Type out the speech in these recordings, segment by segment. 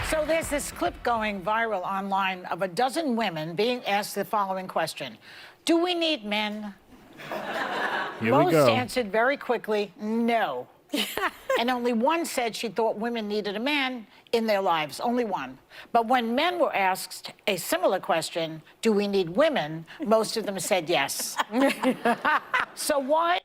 So there's this clip going viral online of a dozen women being asked the following question. Do we need men? Here Most we go. answered very quickly, no. And only one said she thought women needed a man in their lives, only one. But when men were asked a similar question, do we need women, most of them said yes. So why?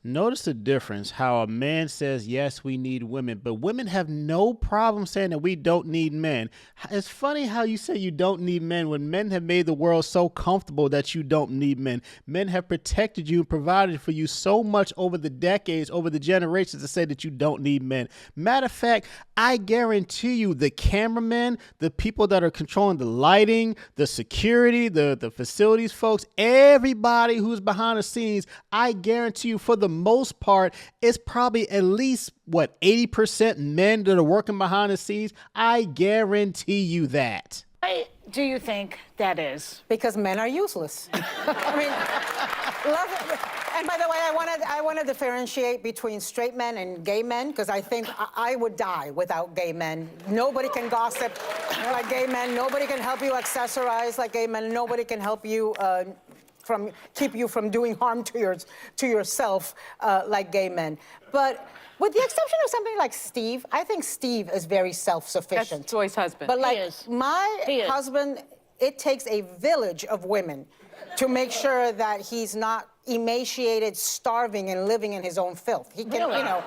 Notice the difference, how a man says, yes, we need women, but women have no problem saying that we don't need men. It's funny how you say you don't need men when men have made the world so comfortable that you don't need men. Men have protected you and provided for you so much over the decades, over the generations to say that you don't need men. Matter of fact, I guarantee you the cameramen, the people that are controlling the lighting, the security, the facilities folks, everybody who's behind the scenes, I guarantee you for the most part, it's probably at least, 80% men that are working behind the scenes? I guarantee you that. Why do you think that is? Because men are useless. I mean, and by the way, I want to differentiate between straight men and gay men, because I think I would die without gay men. Nobody can gossip like gay men. Nobody can help you accessorize like gay men. Nobody can help you keep you from doing harm to yourself like gay men. But with the exception of somebody like Steve, I think Steve is very self-sufficient. That's Joy's husband. But like He my is. husband, it takes a village of women to make sure that he's not emaciated, starving, and living in his own filth. He can, Really? you know.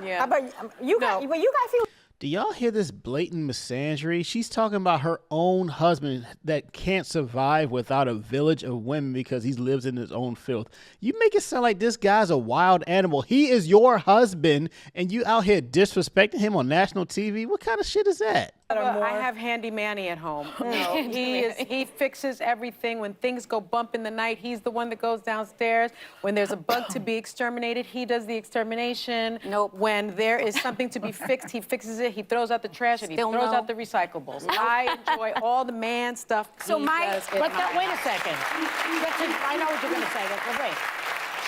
Yeah. How about you guys? No. But you guys feel. Do y'all hear this blatant misandry? She's talking about her own husband that can't survive without a village of women because he lives in his own filth. You make it sound like this guy's a wild animal. He is your husband, and you out here disrespecting him on national TV? What kind of shit is that? I have Handy Manny at home. You know, he fixes everything. When things go bump in the night, he's the one that goes downstairs. When there's a bug to be exterminated, he does the extermination. Nope. When there is something to be fixed, he fixes it. He throws out the trash and he Still throws no. out the recyclables. I enjoy all the man stuff. So he my- does at But my wait a second. I know what you're going to say. But wait.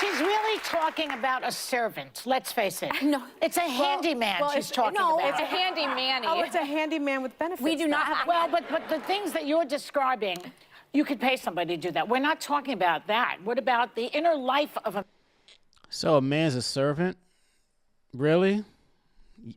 She's really talking about a servant, let's face it. No. It's a handyman she's talking no, about. it's a handy manny. Oh, it's a handyman with benefits. We do not have. Well, but the things that you're describing, you could pay somebody to do that. We're not talking about that. What about the inner life of a... So a man's a servant? Really?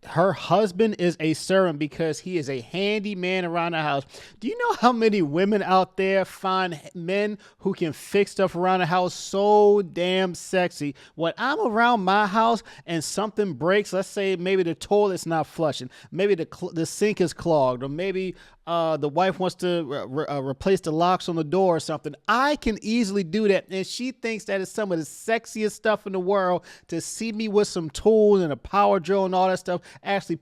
Her husband is a servant because he is a handyman around the house. Do you know how many women out there find men who can fix stuff around the house so damn sexy? When I'm around my house and something breaks, let's say maybe the toilet's not flushing, maybe the sink is clogged, or maybe the wife wants to replace the locks on the door or something, I can easily do that. And she thinks that is some of the sexiest stuff in the world, to see me with some tools and a power drill and all that stuff, actually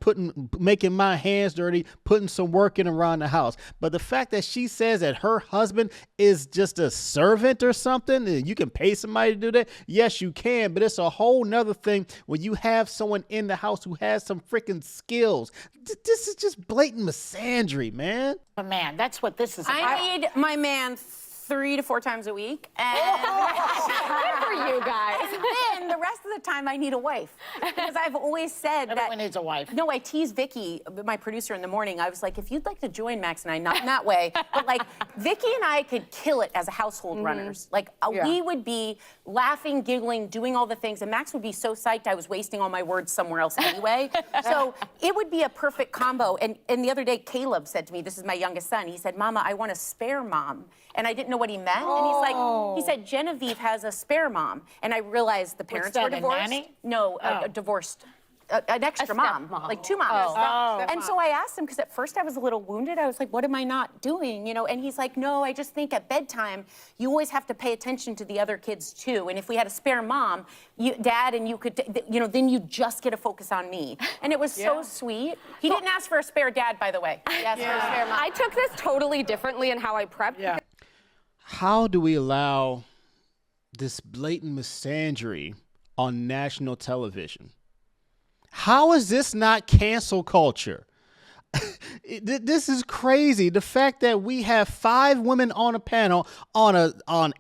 making my hands dirty, putting some work in around the house. But the fact that she says that her husband is just a servant or something, and you can pay somebody to do that, yes, you can. But it's a whole nother thing when you have someone in the house who has some freaking skills. This is just blatant misandry, man. A man. That's what this is about. I need my man 3 to 4 times a week, and good for you guys. And then the rest of the time, I need a wife, because I've always said Everyone that. needs a wife. No, I tease Vicky, my producer, in the morning. I was like, if you'd like to join Max and I, not in that way, but like Vicky and I could kill it as a household runners. Like we would be laughing, giggling, doing all the things, and Max would be so psyched I was wasting all my words somewhere else anyway. So it would be a perfect combo. And the other day, Caleb said to me, this is my youngest son, he said, Mama, I want a spare mom. And I didn't know what he meant. And he's like, he said, Genevieve has a spare mom. And I realized the parents that, were a divorced. nanny? No, divorced. An extra mom, like 2 moms. And so I asked him, because at first I was a little wounded. I was like, what am I not doing? You know, and he's like, no, I just think at bedtime, you always have to pay attention to the other kids too. And if we had a spare mom, Dad and you could, you know, then you just get to focus on me. And it was so sweet. He didn't ask for a spare dad, by the way. He asked for a spare mom. I took this totally differently in how I prepped. Yeah. How do we allow this blatant misandry on national television? How is this not cancel culture? This is crazy. The fact that we have 5 women on a panel on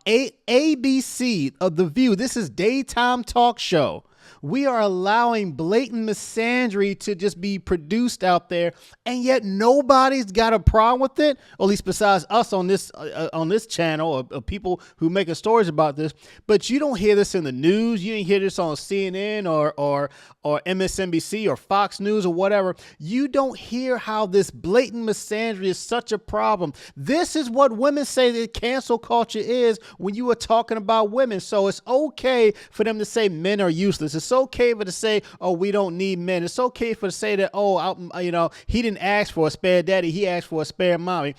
ABC of The View. This is daytime talk show. We are allowing blatant misandry to just be produced out there, and yet nobody's got a problem with it, or at least besides us on this channel, of people who making stories about this. But you don't hear this in the news. You didn't hear this on CNN or MSNBC or Fox News or whatever. You don't hear how this blatant misandry is such a problem. This is what women say that cancel culture is when you are talking about women. So it's okay for them to say men are useless. It's okay for to say, oh, we don't need men. It's okay for to say that, he didn't ask for a spare daddy. He asked for a spare mommy.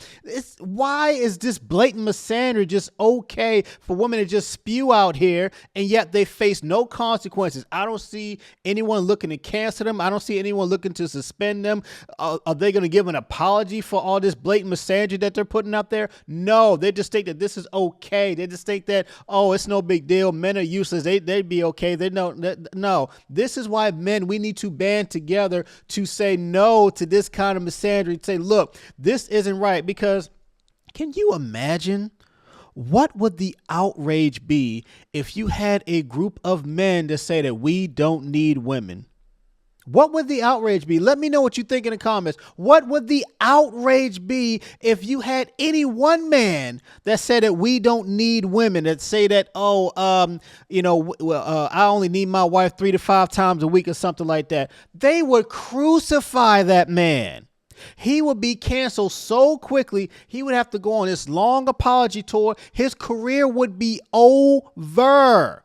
Why is this blatant misandry just okay for women to just spew out here, and yet they face no consequences? I don't see anyone looking to cancel them. I don't see anyone looking to suspend them. Are they going to give an apology for all this blatant misandry that they're putting out there? No, they just think that this is okay. They just think that, oh, it's no big deal. Men are useless. They'd be okay. No, this is why men, we need to band together to say no to this kind of misandry. Say, look, this isn't right. Because can you imagine what would the outrage be if you had a group of men to say that we don't need women? What would the outrage be? Let me know what you think in the comments. What would the outrage be if you had any one man that said that we don't need women, that say that, I only need my wife 3 to 5 times a week or something like that? They would crucify that man. He would be canceled so quickly. He would have to go on this long apology tour. His career would be over.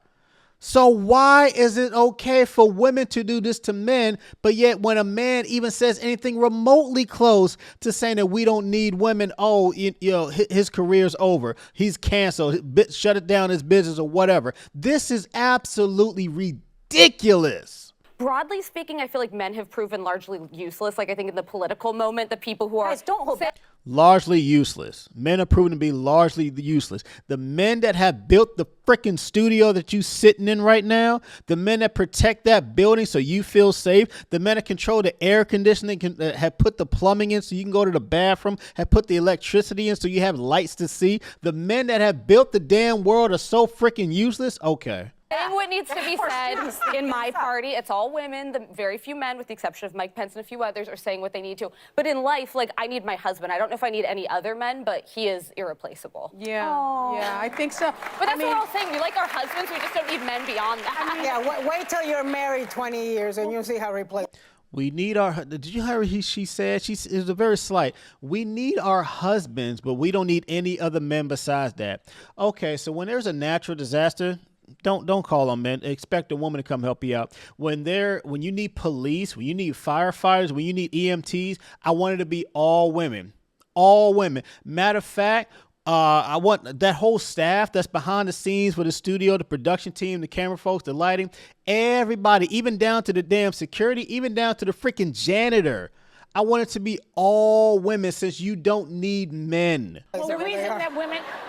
So why is it okay for women to do this to men, but yet when a man even says anything remotely close to saying that we don't need women, his career's over, he's canceled, shut it down, his business or whatever? This is absolutely ridiculous. Broadly speaking, I feel like men have proven largely useless. Like, I think in the political moment, the people who are... Guys, don't hold back. Largely useless. Men are proven to be largely useless. The men that have built the freaking studio that you sitting in right now, the men that protect that building so you feel safe, the men that control the air conditioning, have put the plumbing in so you can go to the bathroom, have put the electricity in so you have lights to see, the men that have built the damn world are so freaking useless. Okay. Saying what needs to be said in my party, it's all women. The very few men, with the exception of Mike Pence and a few others, are saying what they need to. But in life, like, I need my husband. I don't know if I need any other men, but he is irreplaceable. Yeah, yeah, I think so. But that's what we're all saying. We like our husbands. We just don't need men beyond that. Yeah, wait till you're married 20 years and you'll see how replaceable. We need our, did you hear what she said? It was a very slight. We need our husbands, but we don't need any other men besides that. Okay, so when there's a natural disaster, don't call on men. Expect a woman to come help you out. When you need police, when you need firefighters, when you need EMTs, I want it to be all women. All women. Matter of fact, I want that whole staff that's behind the scenes for the studio, the production team, the camera folks, the lighting, everybody, even down to the damn security, even down to the freaking janitor. I want it to be all women, since you don't need men. Well,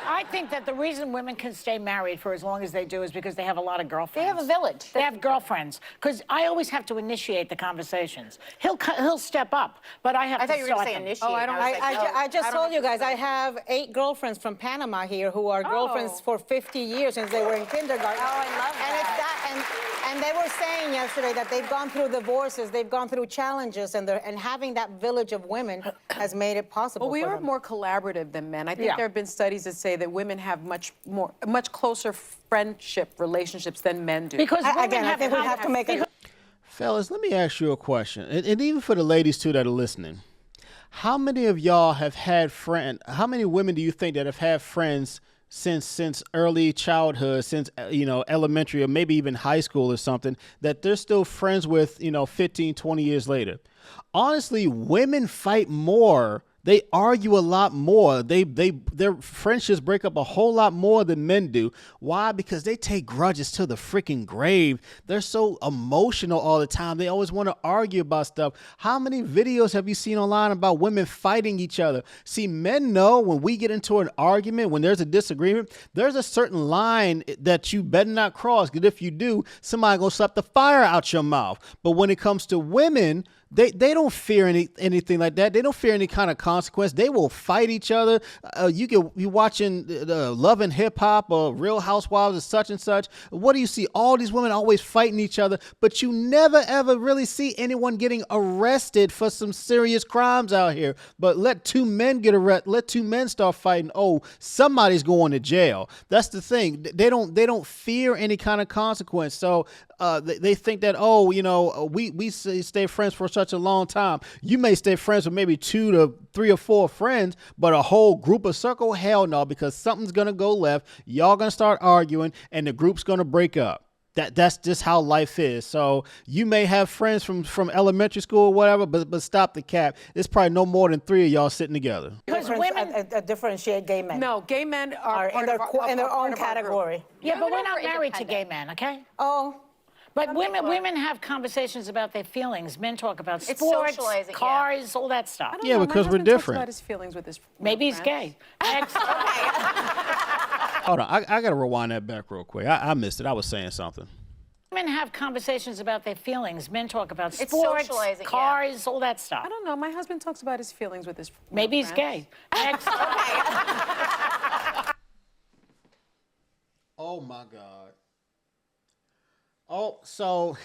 I think that the reason women can stay married for as long as they do is because they have a lot of girlfriends. They have a village. They have girlfriends. Because I always have to initiate the conversations. He'll step up, but I have to thought you were going to start say them. initiate. Oh, I don't. I just told you guys, I have 8 girlfriends from Panama here who are girlfriends for 50 years since they were in kindergarten. Oh, I love that. And they were saying yesterday that they've gone through divorces, they've gone through challenges, and having that village of women has made it possible. Well, we for are them. more collaborative than men. I think there have been studies that say that women have much closer friendship relationships than men do. Because women Again, I think we have to make it. Fellas, let me ask you a question. And even for the ladies too that are listening, how many of y'all have had how many women do you think that have had friends since early childhood, since elementary or maybe even high school or something, that they're still friends with 15, 20 years later? Honestly, women fight more. They argue a lot more. Their friendships break up a whole lot more than men do. Why? Because they take grudges to the freaking grave. They're so emotional all the time. They always want to argue about stuff. How many videos have you seen online about women fighting each other? See, men know when we get into an argument, when there's a disagreement, there's a certain line that you better not cross, because if you do, somebody gonna slap the fire out your mouth. But when it comes to women, They don't fear anything like that. They don't fear any kind of consequence. They will fight each other. You watching Love and Hip Hop or Real Housewives or such and such. What do you see? All these women always fighting each other, but you never ever really see anyone getting arrested for some serious crimes out here. But let two men get arrested. Let two men start fighting. Oh, somebody's going to jail. That's the thing. They don't fear any kind of consequence. So they think that, oh, you know, we stay friends for such a long time. You may stay friends with maybe 2 to 3 or 4 friends, but a whole group of circle, hell no, because something's gonna go left. Y'all gonna start arguing, and the group's gonna break up. That's just how life is. So you may have friends from elementary school or whatever, but stop the cap. It's probably no more than 3 of y'all sitting together. Because women differentiate gay men. No, gay men are in their own category. Yeah, but we're not are married to gay independent. men, okay? Oh. But women have conversations about their feelings. Men talk about It's sports, socializing, yeah. cars, all that stuff. Yeah, No, because my we're husband talks different. about his feelings with his Maybe he's friends. gay. Hold on, I gotta rewind that back real quick. I missed it. I was saying something. Women have conversations about their feelings. Men talk about It's sports, socializing, yeah. cars, all that stuff. I don't know. My husband talks about his feelings with his Maybe he's friends. gay. Oh my God. Oh, so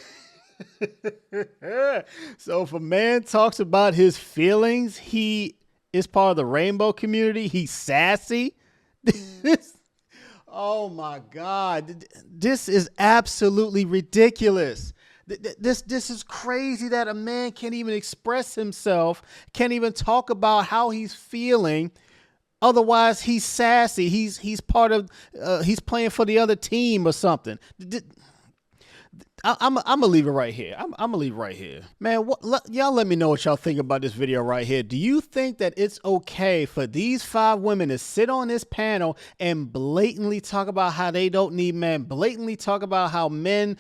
so if a man talks about his feelings, he is part of the rainbow community. He's sassy. Oh my God. This is absolutely ridiculous. This is crazy that a man can't even express himself, can't even talk about how he's feeling. Otherwise, he's sassy. He's part of. He's playing for the other team or something. I'm gonna leave it right here. I'm gonna leave it right here, man. Y'all let me know what y'all think about this video right here. Do you think that it's okay for these 5 women to sit on this panel and blatantly talk about how they don't need men, blatantly talk about how men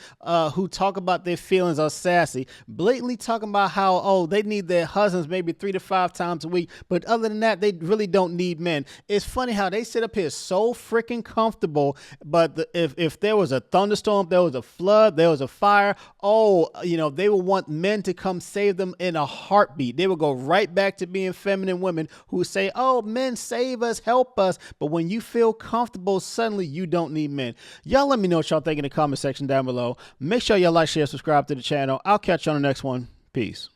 who talk about their feelings are sassy, blatantly talking about how, oh, they need their husbands maybe 3 to 5 times a week, but other than that, they really don't need men? It's funny how they sit up here so freaking comfortable, but if there was a thunderstorm, there was a flood, there was a fire, oh, you know, they will want men to come save them in a heartbeat. They will go right back to being feminine women who say, oh, men, save us, help us. But when you feel comfortable, suddenly you don't need men. Y'all let me know what y'all think in the comment section down below. Make sure y'all like, share, subscribe to the channel. I'll catch you on the next one. Peace.